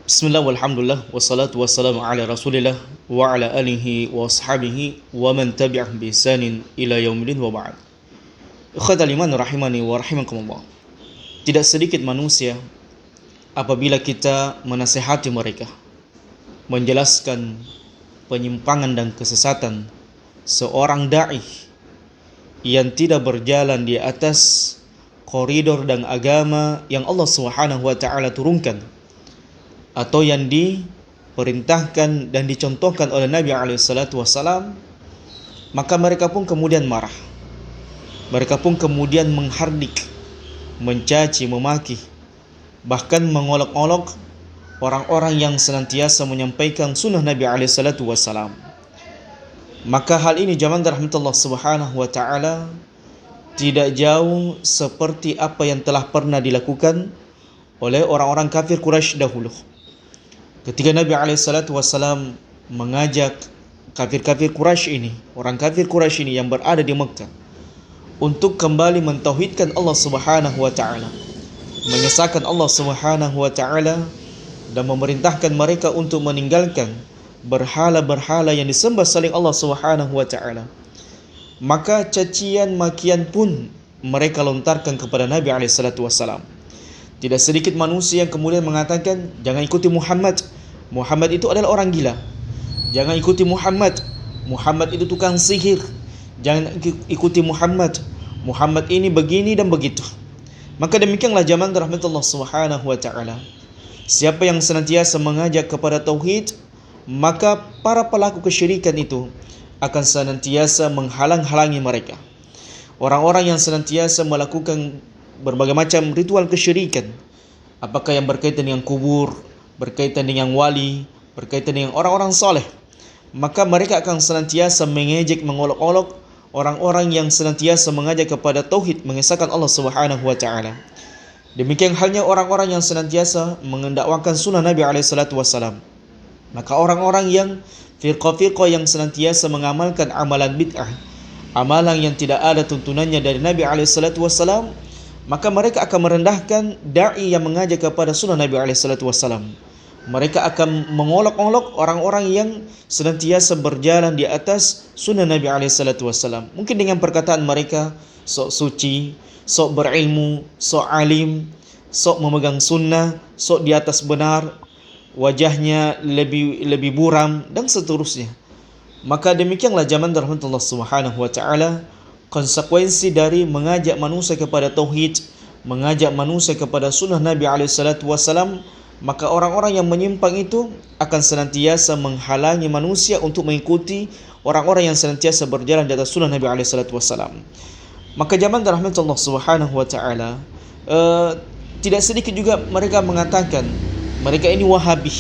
Bismillah walhamdulillah wassalatu wassalamu ala rasulillah wa ala alihi wa ashabihi wa man tabi'ah bi ihsanin ila yaumil wa ba'd. Ikhwatal iman rahimani wa rahimakumullah. Tidak sedikit manusia apabila kita menasihati mereka, menjelaskan penyimpangan dan kesesatan seorang dai yang tidak berjalan di atas koridor dan agama yang Allah Subhanahu wa taala turunkan, atau yang diperintahkan dan dicontohkan oleh Nabi SAW, maka mereka pun kemudian marah. Mereka pun kemudian menghardik, mencaci, memaki, bahkan mengolok-olok orang-orang yang senantiasa menyampaikan sunnah Nabi SAW. Maka hal ini jamaah rahmatullah subhanahu wa ta'ala tidak jauh seperti apa yang telah pernah dilakukan oleh orang-orang kafir Quraisy dahulu. Ketika Nabi SAW mengajak kafir-kafir Quraisy ini, orang kafir Quraisy ini yang berada di Mekah, untuk kembali mentauhidkan Allah Subhanahu wa taala, mengesahkan Allah Subhanahu wa taala, dan memerintahkan mereka untuk meninggalkan berhala-berhala yang disembah selain Allah Subhanahu wa taala, maka cacian makian pun mereka lontarkan kepada Nabi SAW. Tidak sedikit manusia yang kemudian mengatakan, jangan ikuti Muhammad. Muhammad itu adalah orang gila. Jangan ikuti Muhammad. Muhammad itu tukang sihir. Jangan ikuti Muhammad. Muhammad ini begini dan begitu. Maka demikianlah zaman rahmatullah subhanahu wa ta'ala. Siapa yang senantiasa mengajak kepada tauhid, maka para pelaku kesyirikan itu akan senantiasa menghalang-halangi mereka. Orang-orang yang senantiasa melakukan berbagai macam ritual kesyirikan, apakah yang berkaitan dengan kubur, berkaitan dengan wali, berkaitan dengan orang-orang soleh, maka mereka akan senantiasa mengejek, mengolok-olok orang-orang yang senantiasa mengajak kepada tauhid, mengesahkan Allah Subhanahu wa taala. Demikian halnya orang-orang yang senantiasa mengendakwakan sunnah Nabi SAW. Maka orang-orang yang firqah-firqah yang senantiasa mengamalkan amalan bid'ah, amalan yang tidak ada tuntunannya dari Nabi SAW, maka mereka akan merendahkan da'i yang mengajak kepada sunnah Nabi SAW. Mereka akan mengolok-olok orang-orang yang senantiasa berjalan di atas sunnah Nabi SAW. Mungkin dengan perkataan mereka, sok suci, sok berilmu, sok alim, sok memegang sunnah, sok di atas benar, wajahnya lebih buram, dan seterusnya. Maka demikianlah zaman rahmatullah subhanahu wa ta'ala, konsekuensi dari mengajak manusia kepada tauhid, mengajak manusia kepada sunnah Nabi SAW, maka orang-orang yang menyimpang itu akan senantiasa menghalangi manusia untuk mengikuti orang-orang yang senantiasa berjalan di atas sunnah Nabi SAW. Maka zaman rahmatullah subhanahu wa ta'ala, tidak sedikit juga mereka mengatakan mereka ini Wahabi,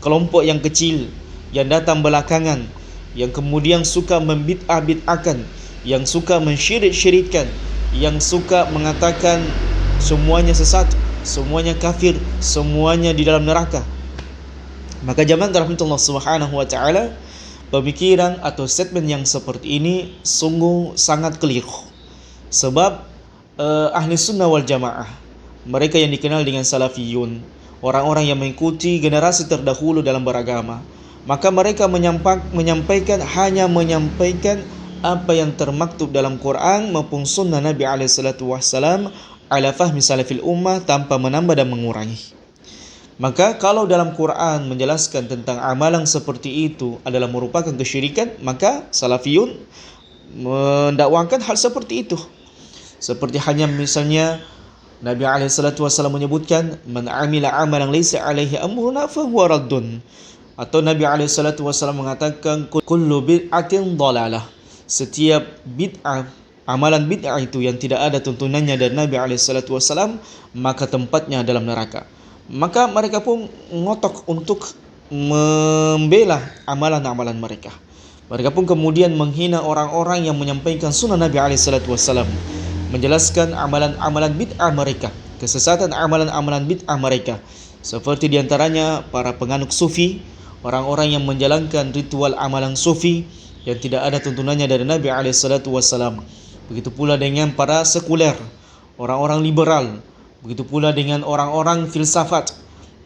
kelompok yang kecil yang datang belakangan, yang kemudian suka membid'ah-bid'ahkan, yang suka mensyirik-syirikkan, yang suka mengatakan semuanya sesat, semuanya kafir, semuanya di dalam neraka. Maka zaman rahmatullah subhanahu wa ta'ala, pemikiran atau statement yang seperti ini sungguh sangat keliru. Sebab ahli sunnah wal jamaah, mereka yang dikenal dengan salafiyun, orang-orang yang mengikuti generasi terdahulu dalam beragama, maka mereka menyampaikan apa yang termaktub dalam Quran maupun sunnah Nabi SAW ala fahmi salafil ummah, tanpa menambah dan mengurangi. Maka kalau dalam Quran menjelaskan tentang amalan seperti itu adalah merupakan kesyirikan, maka salafiyun mendakwakan hal seperti itu. Seperti hanya misalnya Nabi SAW menyebutkan, man amila amalan laysa alaihi amruna fahuwa raddun. Atau Nabi SAW mengatakan, kullu bid'atin dhalalah. Setiap bid'ah, amalan bid'ah itu yang tidak ada tuntunannya dari Nabi SAW, maka tempatnya dalam neraka. Maka mereka pun ngotok untuk membela amalan-amalan mereka. Mereka pun kemudian menghina orang-orang yang menyampaikan sunnah Nabi SAW, menjelaskan amalan-amalan bid'ah mereka, kesesatan amalan-amalan bid'ah mereka. Seperti diantaranya para penganut sufi, orang-orang yang menjalankan ritual amalan sufi yang tidak ada tuntunannya dari Nabi SAW. Begitu pula dengan para sekuler, orang-orang liberal. Begitu pula dengan orang-orang filsafat.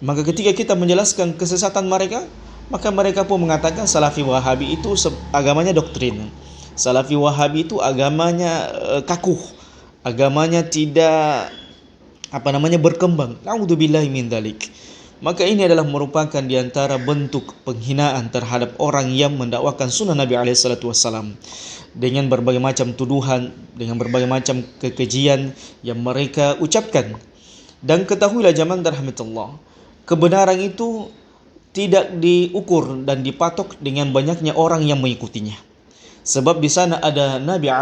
Maka ketika kita menjelaskan kesesatan mereka, maka mereka pun mengatakan Salafi Wahabi itu agamanya doktrin. Salafi Wahabi itu agamanya kakuh, agamanya tidak berkembang. Na'udzubillahi min dzalik. Maka ini adalah merupakan diantara bentuk penghinaan terhadap orang yang mendakwakan sunnah Nabi SAW dengan berbagai macam tuduhan, dengan berbagai macam kekejian yang mereka ucapkan. Dan ketahuilah jamaah rahmatullah, kebenaran itu tidak diukur dan dipatok dengan banyaknya orang yang mengikutinya. Sebab di sana ada Nabi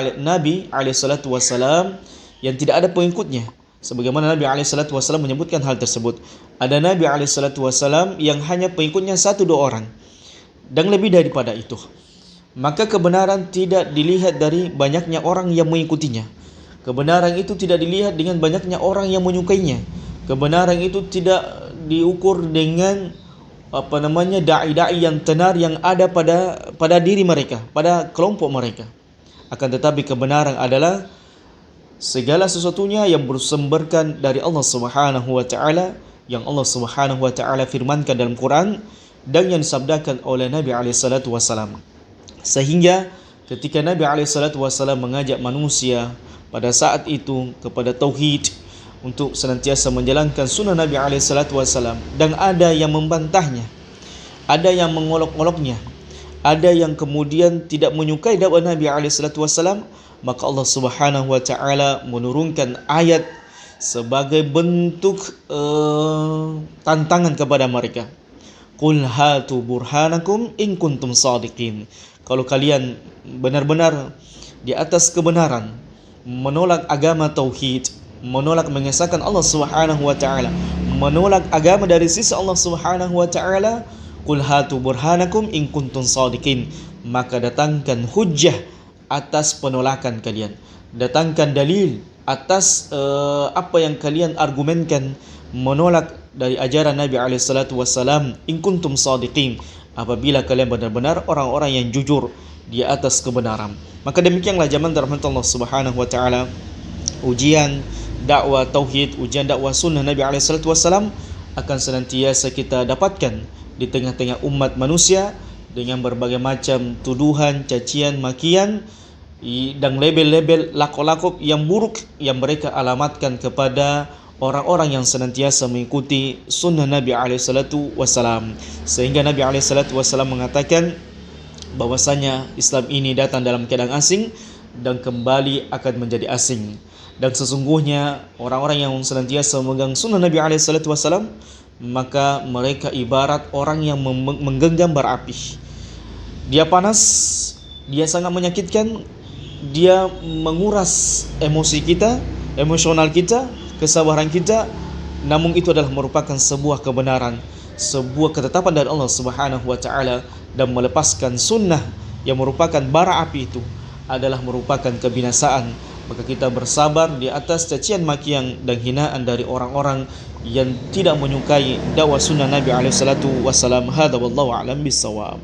SAW yang tidak ada pengikutnya. Sebagaimana Nabi SAW menyebutkan hal tersebut. Ada Nabi SAW yang hanya pengikutnya 1-2 orang. Dan lebih daripada itu. Maka kebenaran tidak dilihat dari banyaknya orang yang mengikutinya. Kebenaran itu tidak dilihat dengan banyaknya orang yang menyukainya. Kebenaran itu tidak diukur dengan da'i-da'i yang tenar yang ada pada diri mereka, pada kelompok mereka. Akan tetapi kebenaran adalah segala sesuatunya yang bersumberkan dari Allah Subhanahu wa taala, yang Allah Subhanahu wa taala firmankan dalam Quran dan yang disabdakan oleh Nabi alaihi salatu wasallam. Sehingga ketika Nabi alaihi salatu wasallam mengajak manusia pada saat itu kepada tauhid, untuk senantiasa menjalankan sunnah Nabi alaihi salatu wasallam, dan ada yang membantahnya, ada yang mengolok-oloknya, ada yang kemudian tidak menyukai dakwah Nabi alaihi salatu wasallam, maka Allah Subhanahu wa taala menurunkan ayat sebagai bentuk tantangan kepada mereka. Qul hatu burhanakum in kuntum shadiqin. Kalau kalian benar-benar di atas kebenaran, menolak agama tauhid, menolak mengesahkan Allah Subhanahu wa taala, menolak agama dari sisi Allah Subhanahu wa taala, qul hatu burhanakum in kuntum shadiqin, maka datangkan hujjah atas penolakan kalian, datangkan dalil atas apa yang kalian argumenkan menolak dari ajaran Nabi alaihi salatu wasallam, in kuntum shadiqin, apabila kalian benar-benar orang-orang yang jujur di atas kebenaran. Maka demikianlah jamaah rahmat Allah Subhanahu wa taala, ujian dakwah tauhid, ujian dakwah sunnah Nabi alaihi salatu wasallam akan senantiasa kita dapatkan di tengah-tengah umat manusia dengan berbagai macam tuduhan, cacian, makian dan label-label lakop-lakop yang buruk yang mereka alamatkan kepada orang-orang yang senantiasa mengikuti sunnah Nabi alaihi salatu wasallam. Sehingga Nabi alaihi salatu wasallam mengatakan bahwasanya Islam ini datang dalam keadaan asing dan kembali akan menjadi asing. Dan sesungguhnya orang-orang yang senantiasa memegang sunnah Nabi alaihi salatu wasallam, maka mereka ibarat orang yang menggenggam bara api. Dia panas, dia sangat menyakitkan, dia menguras emosi kita, emosional kita, kesabaran kita. Namun itu adalah merupakan sebuah kebenaran, sebuah ketetapan dari Allah Subhanahu wa taala, dan melepaskan sunnah yang merupakan bara api itu adalah merupakan kebinasaan. Maka kita bersabar di atas cacian makian dan hinaan dari orang-orang yang tidak menyukai dakwah sunnah Nabi alaihi salatu wasallam. Hadza wallahu a'lam bissawab.